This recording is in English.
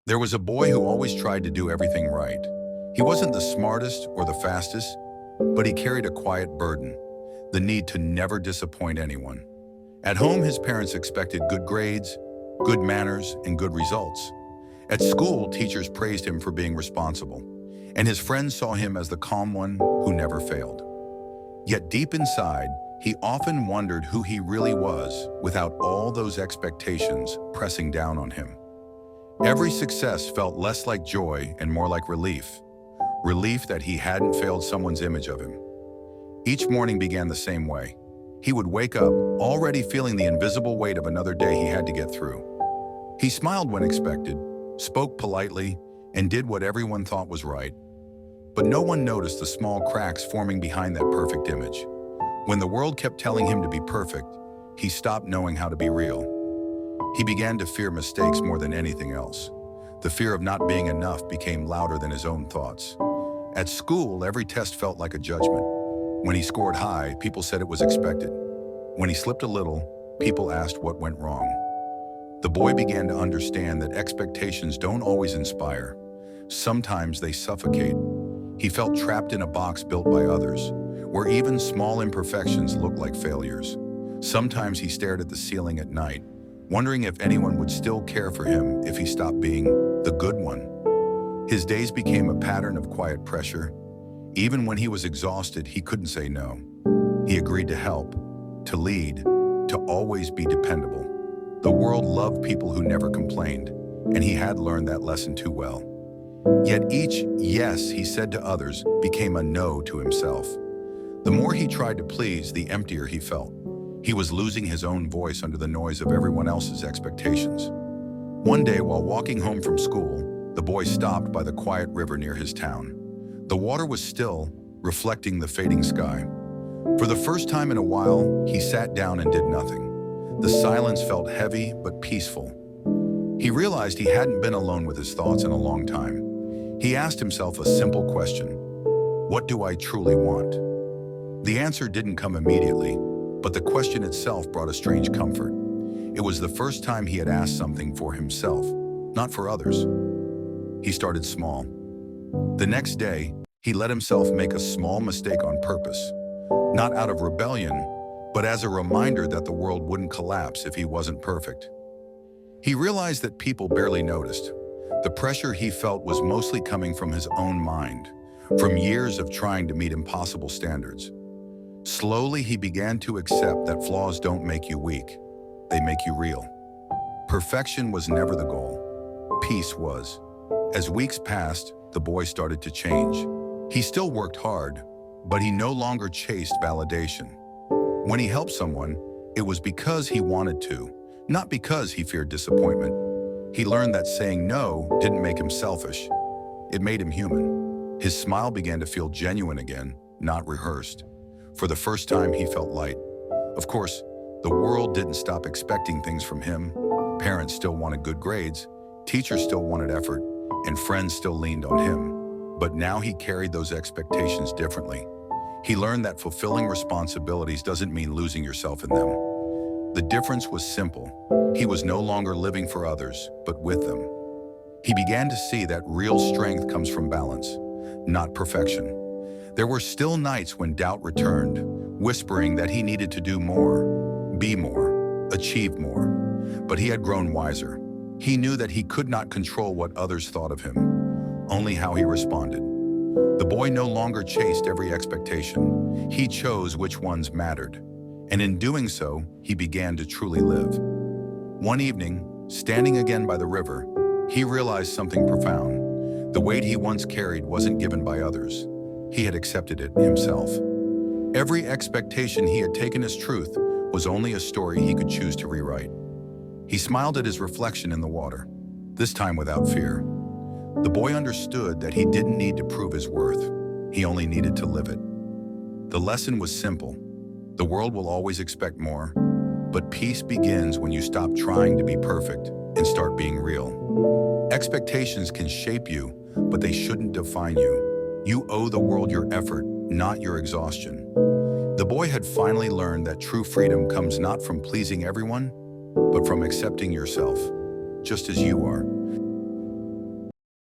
There was a boy who always tried to do everything right. He wasn't the smartest or the fastest, but he carried a quiet burden, the need to never disappoint anyone. At home, his parents expected good grades, good manners, and good results. At school, teachers praised him for being responsible, and his friends saw him as the calm one who never failed. Yet deep inside, he often wondered who he really was without all those expectations pressing down on him. Every success felt less like joy and more like relief. Relief that he hadn't failed someone's image of him. Each morning began the same way. He would wake up, already feeling the invisible weight of another day he had to get through. He smiled when expected, spoke politely, and did what everyone thought was right. But no one noticed the small cracks forming behind that perfect image. When the world kept telling him to be perfect, he stopped knowing how to be real. He began to fear mistakes more than anything else. The fear of not being enough became louder than his own thoughts. At school, every test felt like a judgment. When he scored high, people said it was expected. When he slipped a little, people asked what went wrong. The boy began to understand that expectations don't always inspire. Sometimes they suffocate. He felt trapped in a box built by others, where even small imperfections looked like failures. Sometimes he stared at the ceiling at night, wondering if anyone would still care for him if he stopped being the good one. His days became a pattern of quiet pressure. Even when he was exhausted, he couldn't say no. He agreed to help, to lead, to always be dependable. The world loved people who never complained, and he had learned that lesson too well. Yet each yes he said to others became a no to himself. The more he tried to please, the emptier he felt. He was losing his own voice under the noise of everyone else's expectations. One day, while walking home from school, the boy stopped by the quiet river near his town. The water was still, reflecting the fading sky. For the first time in a while, he sat down and did nothing. The silence felt heavy but peaceful. He realized he hadn't been alone with his thoughts in a long time. He asked himself a simple question: what do I truly want? The answer didn't come immediately, but the question itself brought a strange comfort. It was the first time he had asked something for himself, not for others. He started small. The next day, he let himself make a small mistake on purpose, not out of rebellion, but as a reminder that the world wouldn't collapse if he wasn't perfect. He realized that people barely noticed. The pressure he felt was mostly coming from his own mind, from years of trying to meet impossible standards. Slowly, he began to accept that flaws don't make you weak, they make you real. Perfection was never the goal. Peace was. As weeks passed, the boy started to change. He still worked hard, but he no longer chased validation. When he helped someone, it was because he wanted to, not because he feared disappointment. He learned that saying no didn't make him selfish. It made him human. His smile began to feel genuine again, not rehearsed. For the first time, he felt light. Of course, the world didn't stop expecting things from him. Parents still wanted good grades, teachers still wanted effort, and friends still leaned on him. But now he carried those expectations differently. He learned that fulfilling responsibilities doesn't mean losing yourself in them. The difference was simple. He was no longer living for others, but with them. He began to see that real strength comes from balance, not perfection. There were still nights when doubt returned, whispering that he needed to do more, be more, achieve more. But he had grown wiser. He knew that he could not control what others thought of him, only how he responded. The boy no longer chased every expectation. He chose which ones mattered. And in doing so, he began to truly live. One evening, standing again by the river, he realized something profound. The weight he once carried wasn't given by others. He had accepted it himself. Every expectation he had taken as truth was only a story he could choose to rewrite. He smiled at his reflection in the water, this time without fear. The boy understood that he didn't need to prove his worth. He only needed to live it. The lesson was simple. The world will always expect more, but peace begins when you stop trying to be perfect and start being real. Expectations can shape you, but they shouldn't define you. You owe the world your effort, not your exhaustion. The boy had finally learned that true freedom comes not from pleasing everyone, but from accepting yourself, just as you are.